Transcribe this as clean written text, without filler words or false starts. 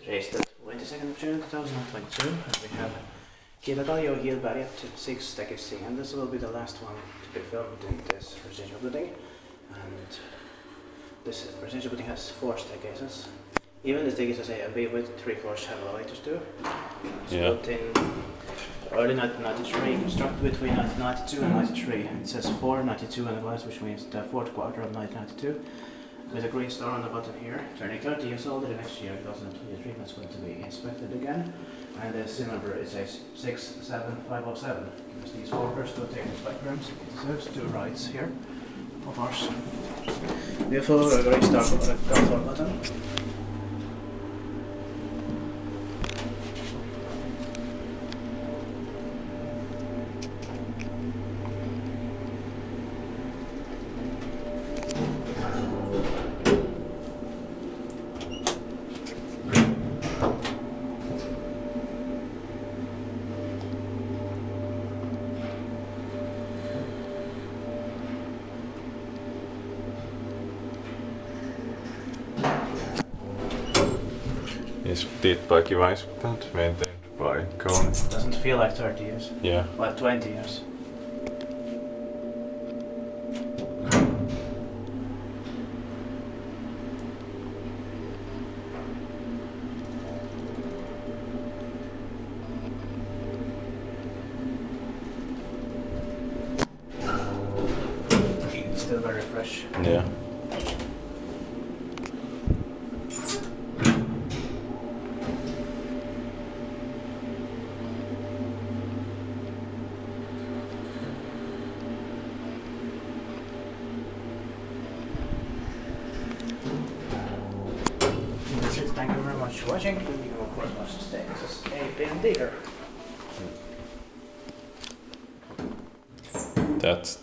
Raised the 22nd of June 2022, and we have Kiltakallio Hillberget 6 staircase, and this will be the last one to be filmed in this residential building. And this residential building has 4 staircases. Even the staircases A and B with 3 floors have elevators too. It's built in early 1993, constructed between 1992 and 93. It says 492 on the glass, which means the 4th quarter of 1992. With a green star on the bottom here, turning 30 years old. The next year, 2023, that's going to be inspected again. And the SIN number is 67507. Because these workers go take the backgrounds. So it's 2 rights here of ours. Beautiful green star on the ground floor bottom. Is did by Kivaisband, maintained by Kone. Doesn't feel like 30 years. Yeah. Like 20 years. It's still very fresh. Yeah. That's it. Thank you very much for watching. You of course must stay. This is A, B, and D here. That's